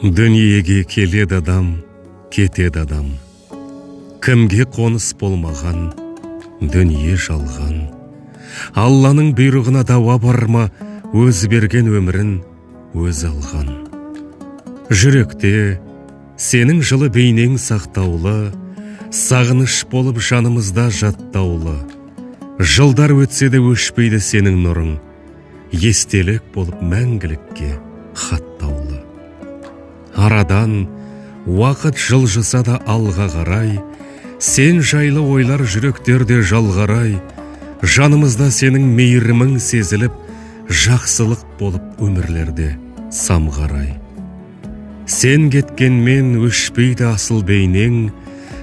Дүниеге келеді адам, кетеді адам. Кімге қоныс болмаған, дүние жалған. Алланың бұйрығына дауа барма, өзі берген өмірін өзі алған. Жүректе сенің жылы бейнең сақтаулы, сағыныш болып жанымызда жаттаулы. Жылдар өтсе де өшпейді сенің нұрың, естелік болып мәңгілікке хаттаулы. Арадан уақыт жылжыса да алға қарай, сен жайлы ойлар жүректерде жалғарай. Жанымызда сенің мейірімің сезіліп, жақсылық болып өмірлерде самғарай. Сен кеткенмен өшпейді асыл бейнең,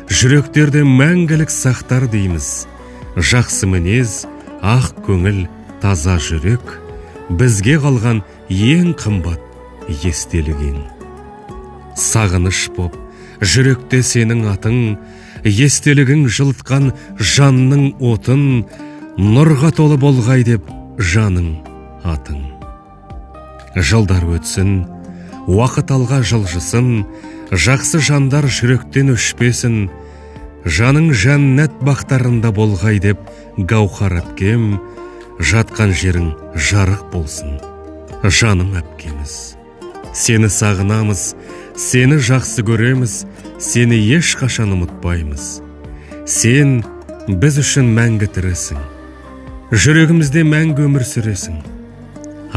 жүректерде мәңгілік сақтар дейміз. Жақсы мінез, ақ көңіл, таза жүрек, бізге қалған ең қымбат естелігің. Сағыныш боп, жүректе сенің атың, естелігің жылытқан жанның отын, нұрға толы болғай деп жаның атың. Жылдар өтсін, уақыт алға жылжысын, жақсы жандар жүректен өшпесін, жаның жәннат бақтарында болғай деп гауһар әпкем, жатқан жерің жарық болсын, жаным әпкеміз. Сені сағынамыз, сені жақсы көреміз, сені ешқашан ұмытпаймыз. Сен біз үшін мәңгі тірісің, жүрегімізде мәңгі өмір сүресің.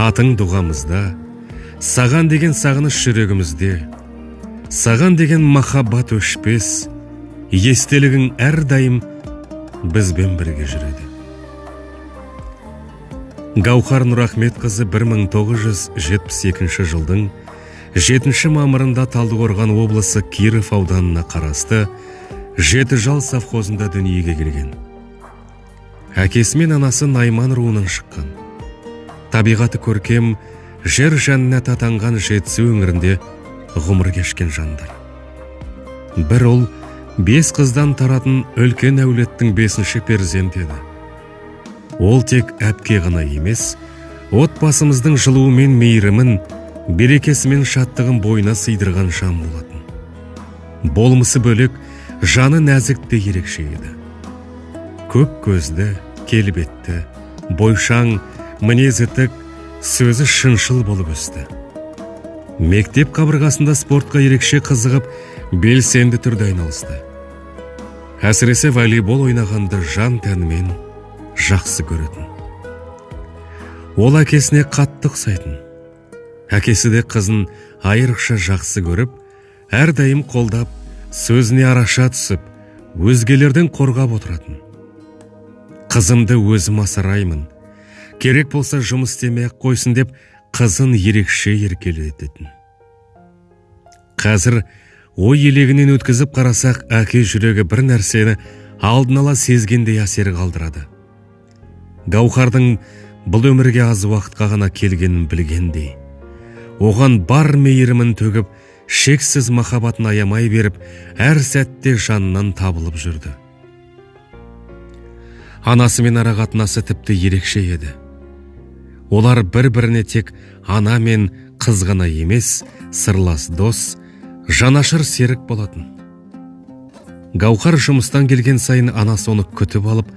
Атың дұғамызда, саған деген сағыныш жүрегімізде, саған деген махаббат өшпес, естелігің әрдайым бізбен бірге жүреді. Гауһар Нұрахметқызы 1972 жылдың 7 мамырында Талдықорған облысы Киров ауданына қарасты Жетіжал совхозында дүниеге келген. Әкесі мен анасы Найман руынан шыққан. Табиғаты көркем, жер жәннат атанған Жетісу өңірінде ғұмыр кешкен жандар. Бір ол 5 қыздан таратын үлкен әулеттің 5-ші перзенті еді. Ол тек әпке ғана емес, отбасымыздың жылуы мен мейірімін, берекесі мен шаттығын бойына сыйдырған жан болатын. Болмысы бөлек, жаны нәзік те ерекше еді. Көп көзді, келбетті, бойшаң, мінезі тік, сөзі шыншыл болып өсті. Мектеп қабырғасында спортқа ерекше қызығып, белсенді түрде айналысты. Әсіресе волейбол ойнағанды жан тәнімен жақсы көретін. Ол әкесіне қатты ұқсайтын. Әкесі де қызын айрықша жақсы көріп, әрдайым қолдап, сөзіне араша түсіп, өзгелерден қорғап отыратын. Қызымды өзім асыраймын, керек болса жұмыс істемей-ақ қойсын деп, қызын ерекше еркелететін. Қазір ой елегінен өткізіп қарасақ, әке жүрегі бір нәрсені алдын ала сезгендей әсер қалдырады. Гауһардың бұл өмірге аз уақытқа ғана келгенін білгендей, оған бар мейірімін төгіп, шексіз махаббатын аямай беріп, әр сәтте жанынан табылып жүрді. Анасымен арақатынасы тіпті ерекше еді. Олар бір-біріне тек ана мен қыз ғана емес, сырлас дос, жанашыр серік болатын. Гауһар жұмыстан келген сайын анасы оны күтіп алып,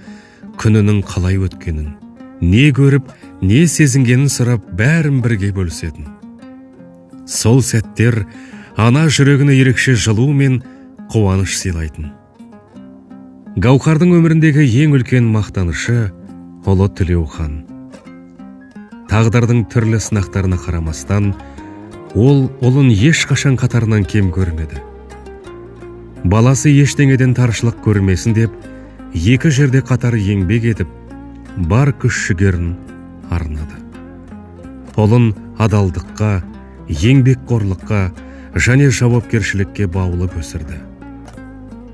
күнінің қалай өткенін, не көріп, не сезінгенін сұрап, бәрін бірге бөлісетін. Сол сәттер ана жүрегіне ерекше жылу мен қуаныш сыйлайтын. Гауһардың өміріндегі ең үлкен мақтанышы ұлы Тілеухан. Тағдырдың түрлі сынақтарына қарамастан, ол ұлын ешқашан қатарынан кем көрмеді. Баласы ештеңеден таршылық көрмесін деп, екі жерде қатар еңбек етіп, бар күш-жігерін арнады. Ұлын адалдыққа, еңбекқорлыққа және жауапкершілікке баулып өсірді.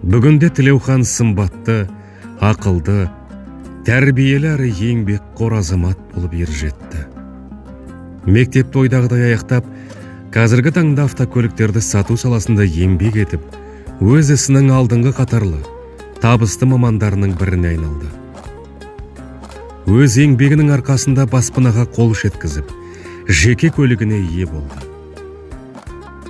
Бүгінде Тілеухан сымбатты, ақылды, тәрбиелі әрі еңбекқор азамат болып ержетті. Мектепті ойдағыдай аяқтап, қазіргі таңда автокөліктерді сату саласында еңбек етіп, өз ісінің алдыңғы қатарлы, табысты мамандарының біріне айналды. Өз еңбегінің арқасында баспанаға қол жеткізіп, жеке көлігіне ие болды.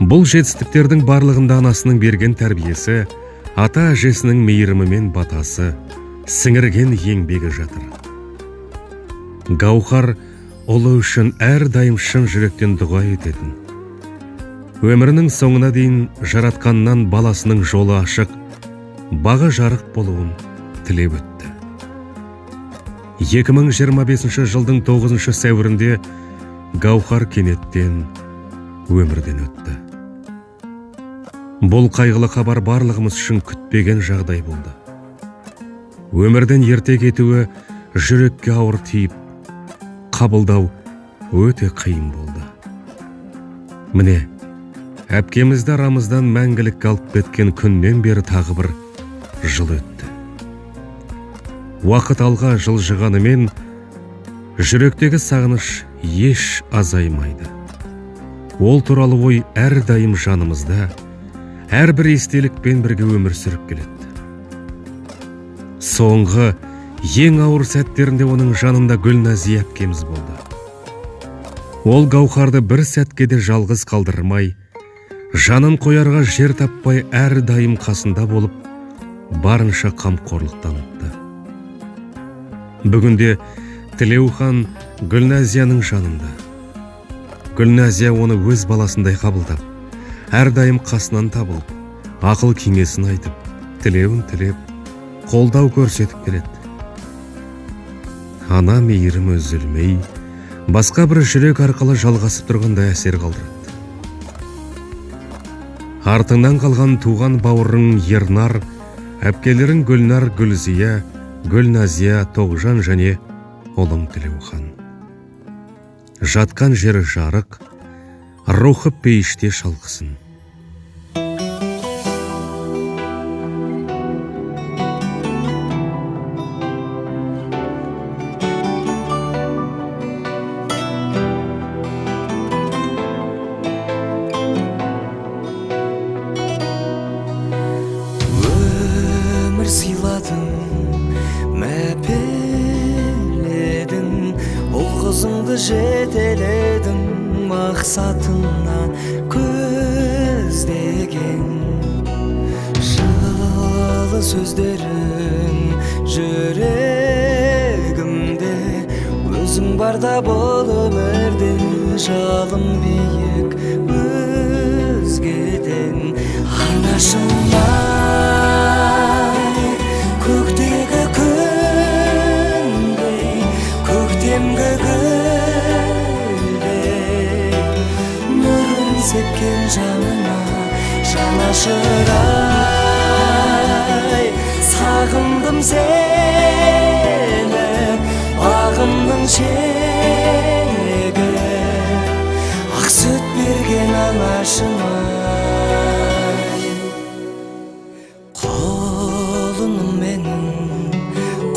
Бұл жетістіктердің барлығында анасының берген тәрбиесі, ата әжесінің мейірімі мен батасы, сіңірген еңбегі жатыр. Гаухар ұлы үшін әрдайым шын жүректен дұға ететін. Өмірінің соңына дейін жаратқаннан баласының жолы ашық, бағы жарық болуын тілеп өтті. 2025 жылдың 9 сәуірінде Гаухар кенеттен өмірден өтті. Бұл қайғылы хабар барлығымыз үшін күтпеген жағдай болды. Өмірден ерте кетуі жүрекке ауыр тиіп, қабылдау өте қиын болды. Міне, әпкемізді арамыздан мәңгілік алып кеткен күннен бері тағы бір жыл өтті. Уақыт алға жылжығанымен, жүректегі сағыныш еш азаймайды. Ол туралы ой әрдайым жанымызда, әрбір естелікпен бірге өмір сүріп келеді. Соңғы ең ауыр сәттерінде оның жанында Гүлназия әпкеміз болды. Ол Гаухарды бір сәтке де жалғыз қалдырмай, жанын қоярға жер таппай әрдайым қасында болып, барынша қамқорлық танытты. Бүгінде Тілеухан Гүлназияның жанында. Гүлназия оны өз баласындай қабылдап, әрдайым қасынан табылып, ақыл кеңесін айтып, тілеуін тілеп, қолдау көрсетіп келеді. Ана мейірімі үзілмей, басқа бір жүрек арқылы жалғасып тұрғандай әсер қалдырады. Артыңнан қалған туған бауырың Ернар, әпкелерің Гүлнар, Гүлзия, Гүлназия, Тоғжан және ұлым Тілеухан. Жатқан жері жарық, рухы пейіште шалқысын. Өмір сыйладың, мәпеледің, ұл қызыңды жетеледің, мақсатына көздеген. Жылы сөздерің жүрегімде, өзің барда бұл өмірде, жалым биік өзгеден. Анашымай, көктегі күндей, көктемгі гүлдей, нұрын сепкен жанына жанашырай. Сағындым сені, бағымның шегі, ақ сүт берген анашыма. Құлыным менің,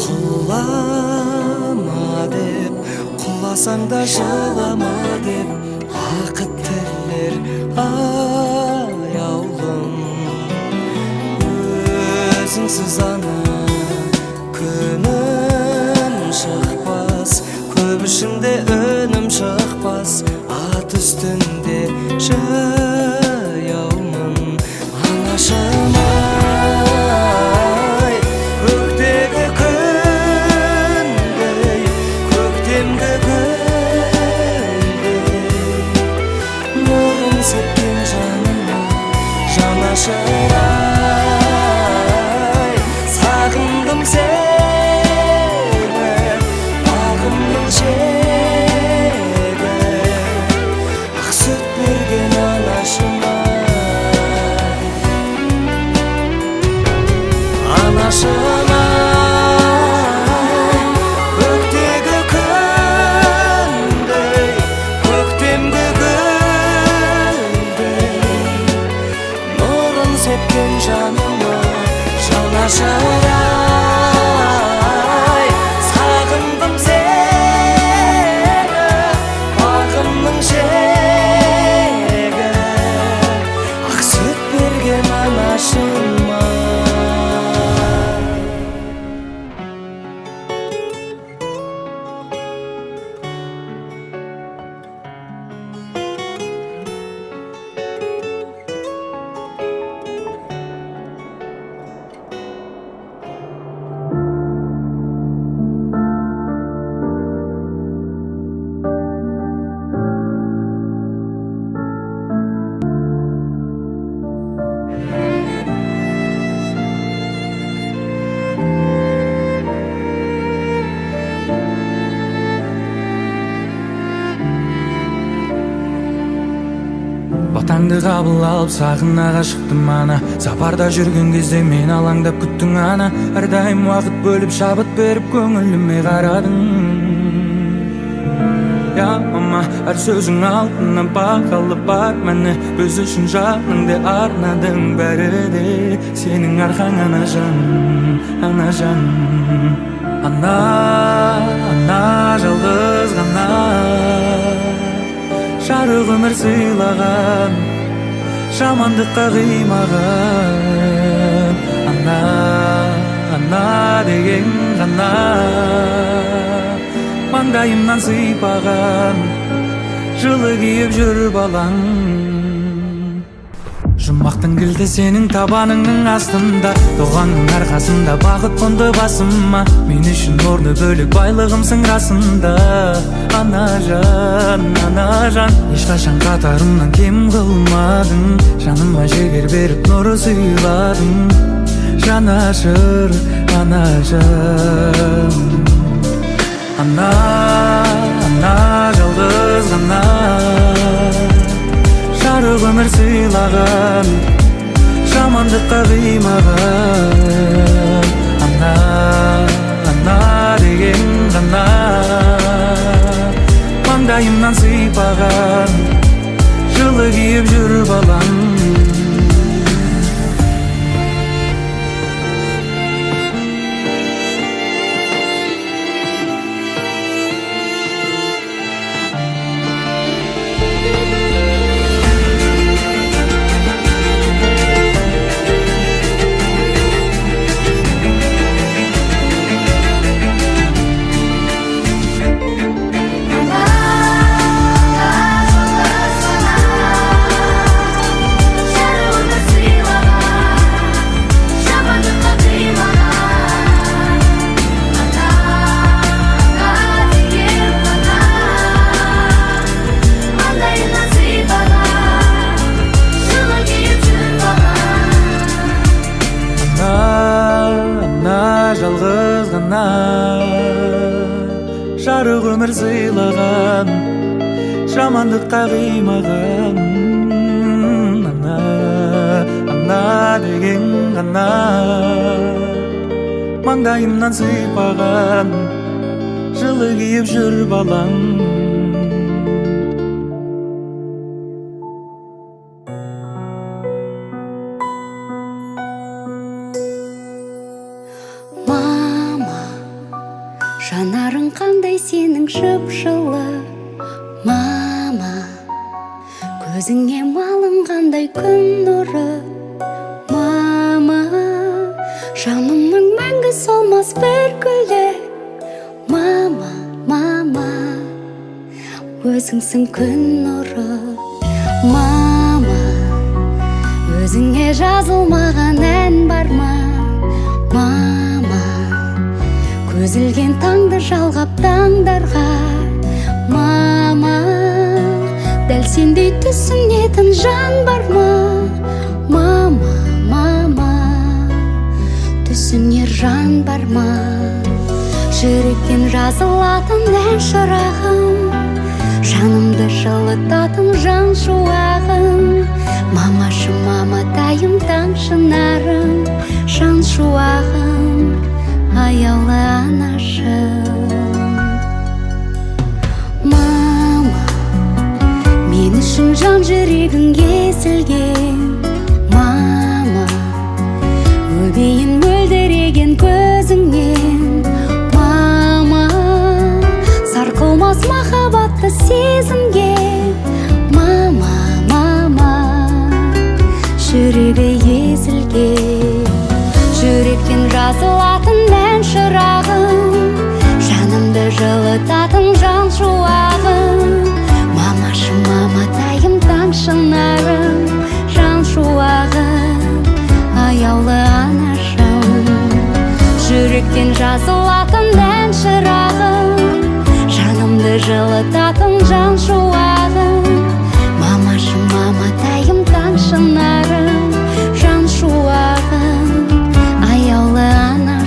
құлама деп, құласаң да жылама деп, бақыт тілер аяулым. Өзіңсіз ана күнім шықпас, көп ішінде өнім шықпас, ат үстінде жаяумын. Анашымай, көктегі күндей, көктемгі гүлдей, нұрын сепкен жаныма жанашырай. Сағындым сені, бағымның шегі, ақ сүт берген таңды қабыл алып сағынаға шықтым ана. Сапарда жүрген кезде мен алаңдап күттің ана. Әрдайым уақыт бөліп шабыт беріп көңіліме қарадың. Я мама, әр сөзің алтыннан бағалы бар мәні. Біз үшін жаныңды арнадың бәрі де. Сенің арқаң ана жан, ана жан. Ана, ана жалғыз ғана жарық өмір сыйлаған, жамандыққа қимаған. Ана, ана деген ғана маңдайымнан сыйпаған, жылы киіп жүр балаң. Жұмақтың кілті сенің табаныңның астында, туғанның арқасында бақыт қонды басыма. Мен үшін орны бөлек байлығымсың расында. Ана жан, ешқашан қатарымнан кем қылмадың. Жаныма жігер беріп нұры сыйладың. Жанашыр ана жан. Ана, ана жалғыз ғана жарық өмір сыйлаған, жамандыққа қимаған. Ана, ана деген ғана маңдайымнан сыйпаған, жылы киіп жүр балаң. Жалғыз ғана жарық өмір сыйлаған, жамандыққа қимаған. Ана, ана деген ғана маңдайымнан сыйпаған, жылы киіп жүр балаң. Жанарың қандай сенің жып-жылы, мама. Көзіңе малынғандай күн нұры, мама. Жанымның мәңгі солмас бір гүлі, мама, мама. Өзіңсің күн нұры, мама. Өзіңе жазылмаған ән бар ма, мама. Көзілген таңды жалғап таңдарға, мама. Дәл сендей түсінетін жан бар ма, мама, мама. Түсінер жан бар ма, жүректен жазылатын ән шырағым, жанымды жылытатын жан шуағым. Мамашы маматайым таң шынарым, жан шуағым, аяулы анашым. Мама, мен үшін жан жүрегің езілген, мама. Өбейін мөлдіреген көзіңнен, мама. Сарқылмас махаббатты сезімге, мама, мама. Жүрегі езілген, жүректен жазылатын ән шырағым, жанымды жылытатын жан шуағым. Мамашы маматайым таң шынарым, жан шуағым, аяулы анашым. Жүректен жазылатын ән шырағым, жанымды жылытатын жан шуағым. Мамашы маматайым таң шынарым, жан шуағым, аяулы анашым.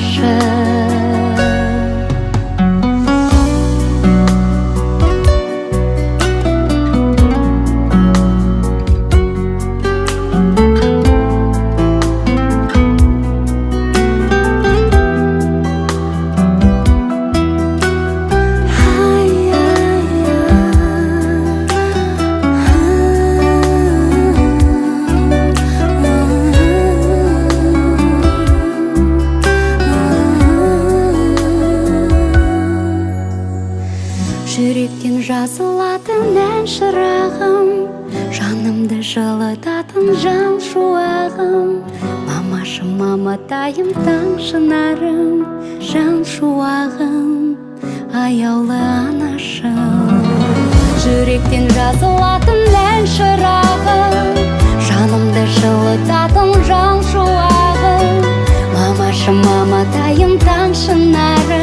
Жүректен жазылатын ән шырағым, жанымды жылытатын жан шуағым. Мамашым, маматайым, таң шынарым, жан шуағым, аяулы анашым. Жүректен жазылатын ән шырағым, жанымды жылытатын жан шуағым. Мамашым, маматайым, таң шынарым,